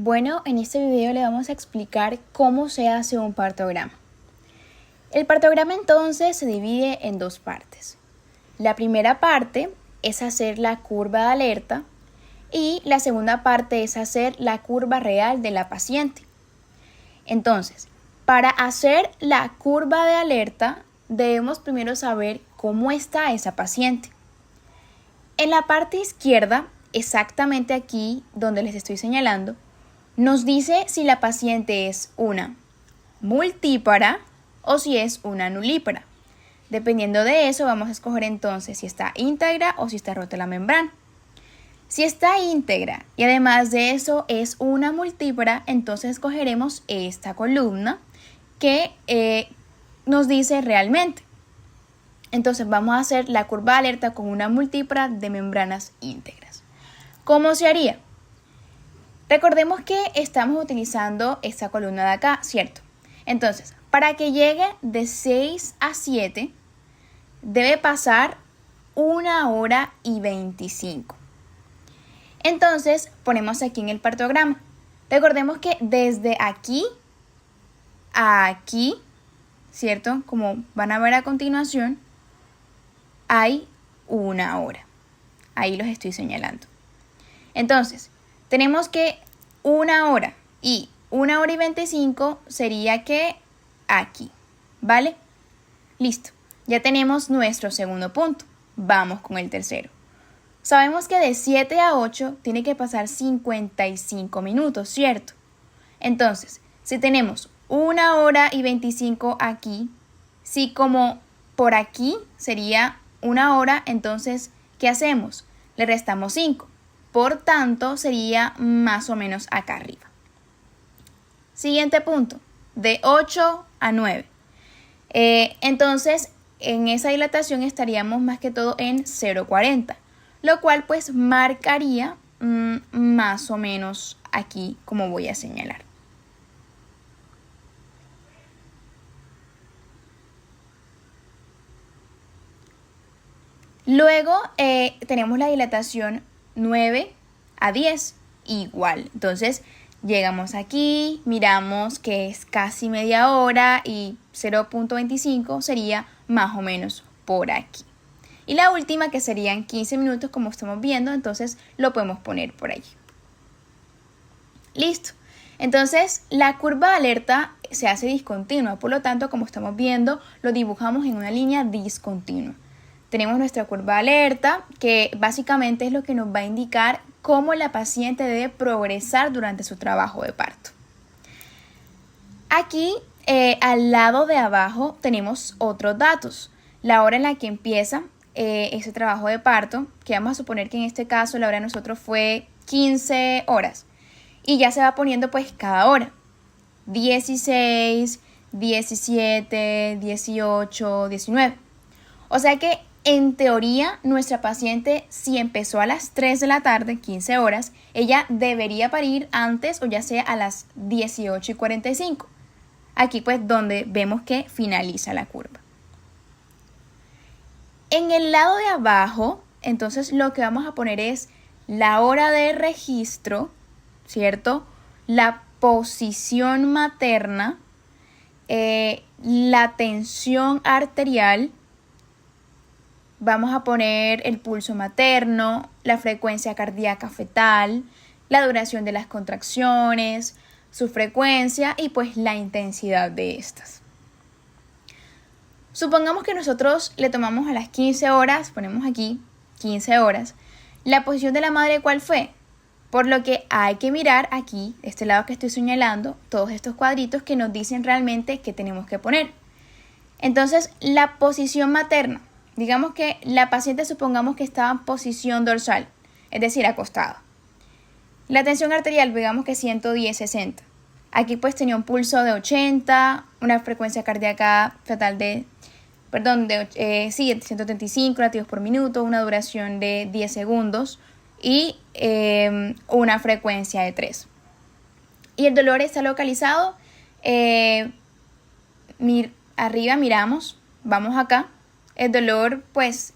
Bueno, en este video le vamos a explicar cómo se hace un partograma. El partograma entonces se divide en dos partes. La primera parte es hacer la curva de alerta y la segunda parte es hacer la curva real de la paciente. Entonces, para hacer la curva de alerta debemos primero saber cómo está esa paciente. En la parte izquierda, exactamente aquí donde les estoy señalando, nos dice si la paciente es una multípara o si es una nulípara. Dependiendo de eso, vamos a escoger entonces si está íntegra o si está rota la membrana. Si está íntegra y además de eso es una multípara, entonces escogeremos esta columna que nos dice realmente. Entonces vamos a hacer la curva de alerta con una multípara de membranas íntegras. ¿Cómo se haría? Recordemos que estamos utilizando esta columna de acá, ¿cierto? Entonces, para que llegue de 6 a 7, debe pasar 1 hora y 25. Entonces, ponemos aquí en el partograma. Recordemos que desde aquí a aquí, ¿cierto? Como van a ver a continuación, hay 1 hora. Ahí los estoy señalando. Entonces, tenemos que 1 hora y 1 hora y 25 sería que aquí, ¿vale? Listo, ya tenemos nuestro segundo punto. Vamos con el tercero. Sabemos que de 7 a 8 tiene que pasar 55 minutos, ¿cierto? Entonces, si tenemos 1 hora y 25 aquí, si como por aquí sería 1 hora, entonces, ¿qué hacemos? Le restamos 5. Por tanto, sería más o menos acá arriba. Siguiente punto, de 8 a 9. Entonces, en esa dilatación estaríamos más que todo en 0,40, lo cual pues marcaría más o menos aquí como voy a señalar. Luego tenemos la dilatación 9 a 10, igual. Entonces, llegamos aquí, miramos que es casi media hora y 0,25 sería más o menos por aquí. Y la última que serían 15 minutos como estamos viendo, entonces lo podemos poner por allí. Listo. Entonces, la curva de alerta se hace discontinua, por lo tanto, como estamos viendo, lo dibujamos en una línea discontinua. Tenemos nuestra curva de alerta, que básicamente es lo que nos va a indicar cómo la paciente debe progresar durante su trabajo de parto. Aquí, al lado de abajo, tenemos otros datos. La hora en la que empieza ese trabajo de parto, que vamos a suponer que en este caso la hora de nosotros fue 15 horas. Y ya se va poniendo pues cada hora. 16, 17, 18, 19. O sea que en teoría, nuestra paciente, si empezó a las 3 de la tarde, 15 horas, ella debería parir antes o ya sea a las 18:45. Aquí pues donde vemos que finaliza la curva. En el lado de abajo, entonces lo que vamos a poner es la hora de registro, ¿cierto? La posición materna, la tensión arterial. Vamos a poner el pulso materno, la frecuencia cardíaca fetal, la duración de las contracciones, su frecuencia y pues la intensidad de estas. Supongamos que nosotros le tomamos a las 15 horas, ponemos aquí 15 horas, la posición de la madre ¿cuál fue? Por lo que hay que mirar aquí, de este lado que estoy señalando, todos estos cuadritos que nos dicen realmente qué tenemos que poner. Entonces, la posición materna. Digamos que la paciente supongamos que estaba en posición dorsal, es decir, acostada. La tensión arterial, digamos que 110/60. Aquí pues tenía un pulso de 80, una frecuencia cardíaca fetal de 135 latidos por minuto, una duración de 10 segundos y una frecuencia de 3. Y el dolor está localizado, arriba miramos, vamos acá. El dolor pues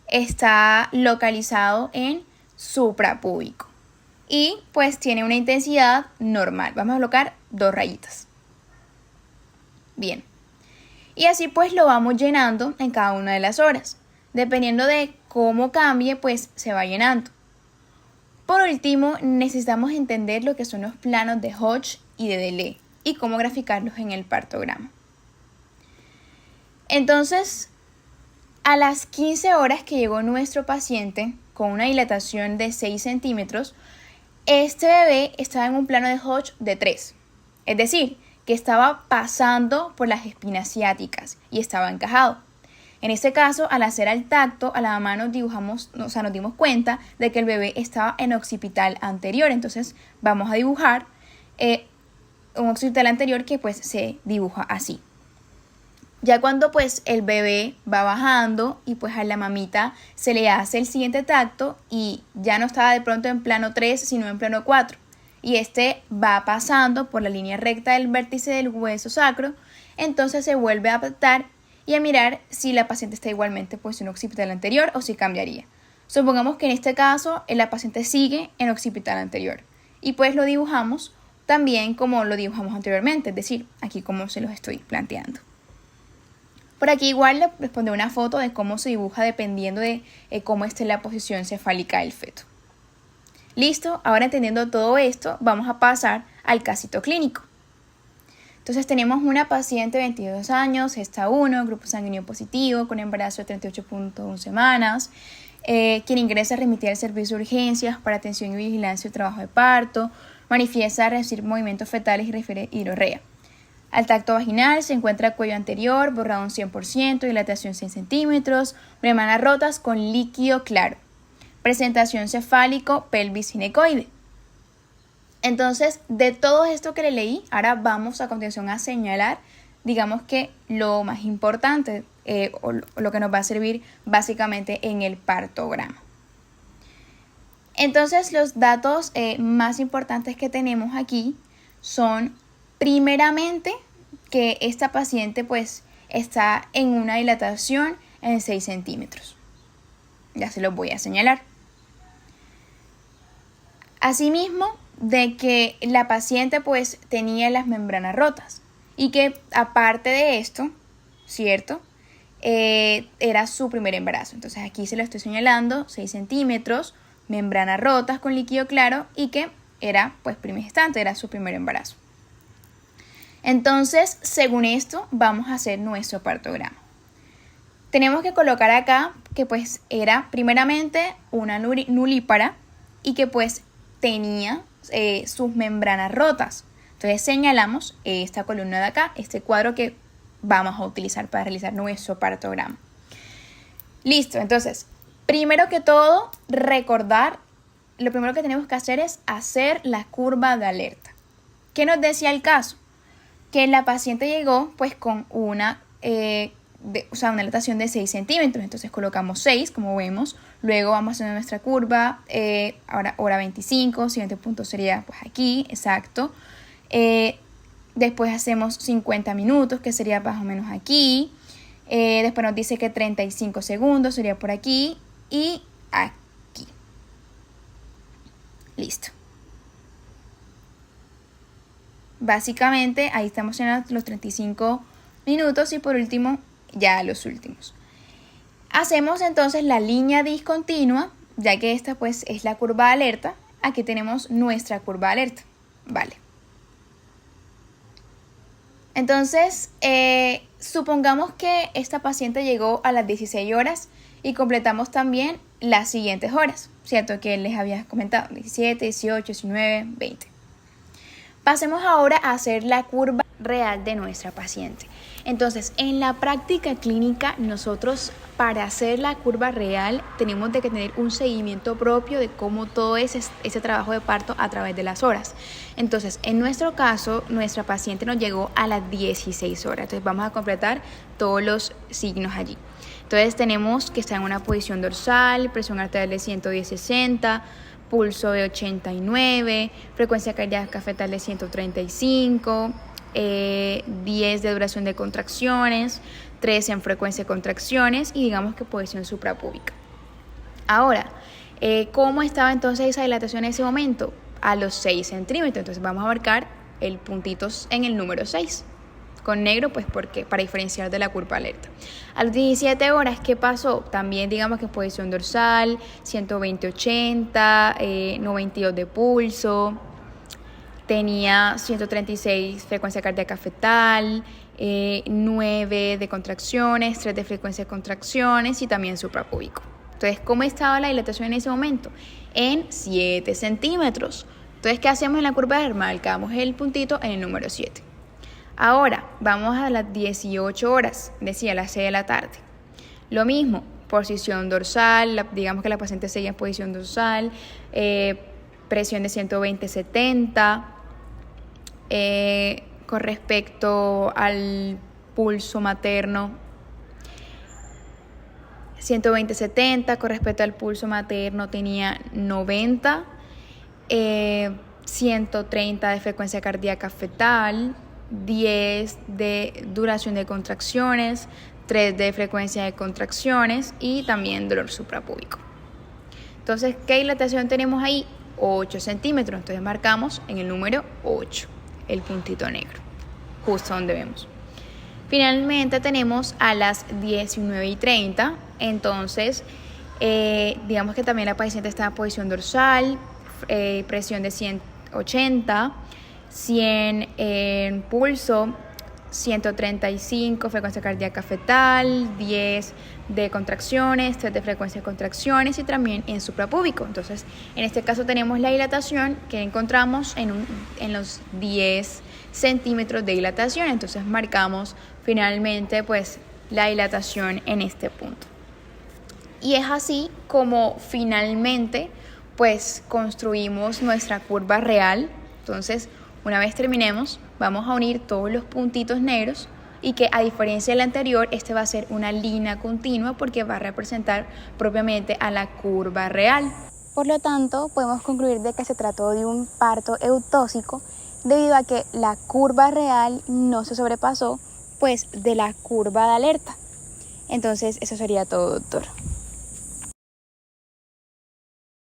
está localizado en suprapúbico y pues tiene una intensidad normal. Vamos a colocar 2 rayitas. Bien. Y así pues lo vamos llenando en cada una de las horas. Dependiendo de cómo cambie, pues se va llenando. Por último, necesitamos entender lo que son los planos de Hodge y de Delay y cómo graficarlos en el partograma. Entonces, a las 15 horas que llegó nuestro paciente con una dilatación de 6 centímetros, este bebé estaba en un plano de Hodge de 3. Es decir, que estaba pasando por las espinas ciáticas y estaba encajado. En este caso, al hacer al tacto, a la mamá nos dimos cuenta de que el bebé estaba en occipital anterior. Entonces vamos a dibujar un occipital anterior que pues se dibuja así. Ya cuando pues el bebé va bajando y pues a la mamita se le hace el siguiente tacto y ya no estaba de pronto en plano 3 sino en plano 4. Y este va pasando por la línea recta del vértice del hueso sacro, entonces se vuelve a adaptar y a mirar si la paciente está igualmente pues en occipital anterior o si cambiaría. Supongamos que en este caso la paciente sigue en occipital anterior y pues lo dibujamos también como lo dibujamos anteriormente, es decir, aquí como se los estoy planteando. Por aquí igual les pondré una foto de cómo se dibuja dependiendo de cómo esté la posición cefálica del feto. Listo, ahora entendiendo todo esto, vamos a pasar al casito clínico. Entonces tenemos una paciente de 22 años, gesta 1, grupo sanguíneo positivo, con embarazo de 38.1 semanas, quien ingresa a remitir al servicio de urgencias para atención y vigilancia del trabajo de parto, manifiesta recibir movimientos fetales y refiere hidrorrea. Al tacto vaginal se encuentra cuello anterior, borrado un 100%, dilatación 6 centímetros, membranas rotas con líquido claro. Presentación cefálico, pelvis ginecoide. Entonces, de todo esto que le leí, ahora vamos a continuación a señalar, digamos que lo más importante o lo que nos va a servir básicamente en el partograma. Entonces, los datos más importantes que tenemos aquí son, primeramente, que esta paciente pues está en una dilatación en 6 centímetros. Ya se los voy a señalar. Asimismo, de que la paciente pues tenía las membranas rotas y que aparte de esto, ¿cierto? Era su primer embarazo. Entonces aquí se lo estoy señalando, 6 centímetros, membranas rotas con líquido claro y que era pues primigestante, era su primer embarazo. Entonces, según esto, vamos a hacer nuestro partograma. Tenemos que colocar acá que pues era primeramente una nulípara y que pues tenía sus membranas rotas. Entonces señalamos esta columna de acá, este cuadro que vamos a utilizar para realizar nuestro partograma. Listo, entonces, primero que todo, recordar, lo primero que tenemos que hacer es hacer la curva de alerta. ¿Qué nos decía el caso? Que la paciente llegó pues con una dilatación de 6 centímetros, entonces colocamos 6 como vemos, luego vamos haciendo nuestra curva, ahora hora 25, siguiente punto sería pues aquí, exacto, después hacemos 50 minutos que sería más o menos aquí, después nos dice que 35 segundos sería por aquí y aquí, listo. Básicamente ahí estamos en los 35 minutos y por último ya los últimos. Hacemos entonces la línea discontinua, ya que esta pues es la curva de alerta. Aquí tenemos nuestra curva de alerta, vale. Entonces, supongamos que esta paciente llegó a las 16 horas y completamos también las siguientes horas, ¿cierto? Que les había comentado, 17, 18, 19, 20. Pasemos ahora a hacer la curva real de nuestra paciente. Entonces, en la práctica clínica, nosotros para hacer la curva real tenemos de que tener un seguimiento propio de cómo todo ese trabajo de parto a través de las horas. Entonces, en nuestro caso, nuestra paciente nos llegó a las 16 horas. Entonces, vamos a completar todos los signos allí. Entonces, tenemos que estar en una posición dorsal, presión arterial de 110/60, pulso de 89, frecuencia cardíaca fetal de 135, 10 de duración de contracciones, 13 en frecuencia de contracciones y digamos que posición suprapúbica. Ahora, ¿cómo estaba entonces esa dilatación en ese momento? a los 6 centímetros. Entonces vamos a marcar el puntito en el número 6. Con negro, pues porque para diferenciar de la curva alerta. A las 17 horas, ¿qué pasó? También digamos que posición dorsal, 120-80, 92 de pulso, tenía 136 frecuencia cardíaca fetal, 9 de contracciones, 3 de frecuencia de contracciones y también suprapúbico. Entonces, ¿cómo estaba la dilatación en ese momento? En 7 centímetros. Entonces, ¿qué hacemos en la curva alerta? Marcamos el puntito en el número 7. Ahora, vamos a las 18 horas, decía a las 6 de la tarde. Lo mismo, posición dorsal, digamos que la paciente seguía en posición dorsal, presión de 120-70, con respecto al pulso materno, 120-70, con respecto al pulso materno tenía 90, 130 de frecuencia cardíaca fetal, 10 de duración de contracciones, 3 de frecuencia de contracciones y también dolor suprapúbico. Entonces, ¿qué dilatación tenemos ahí? 8 centímetros. Entonces marcamos en el número 8, el puntito negro, justo donde vemos. Finalmente tenemos a las 19:30. Entonces, digamos que también la paciente está en posición dorsal, presión de 180, 100 en pulso, 135 frecuencia cardíaca fetal, 10 de contracciones, 3 de frecuencia de contracciones y también en suprapúbico. Entonces, en este caso tenemos la dilatación que encontramos en los 10 centímetros de dilatación. Entonces marcamos finalmente pues la dilatación en este punto. Y es así como finalmente pues construimos nuestra curva real. Entonces, una vez terminemos, vamos a unir todos los puntitos negros y que, a diferencia del anterior, este va a ser una línea continua porque va a representar propiamente a la curva real. Por lo tanto, podemos concluir de que se trató de un parto eutóxico debido a que la curva real no se sobrepasó pues de la curva de alerta. Entonces, eso sería todo, doctor.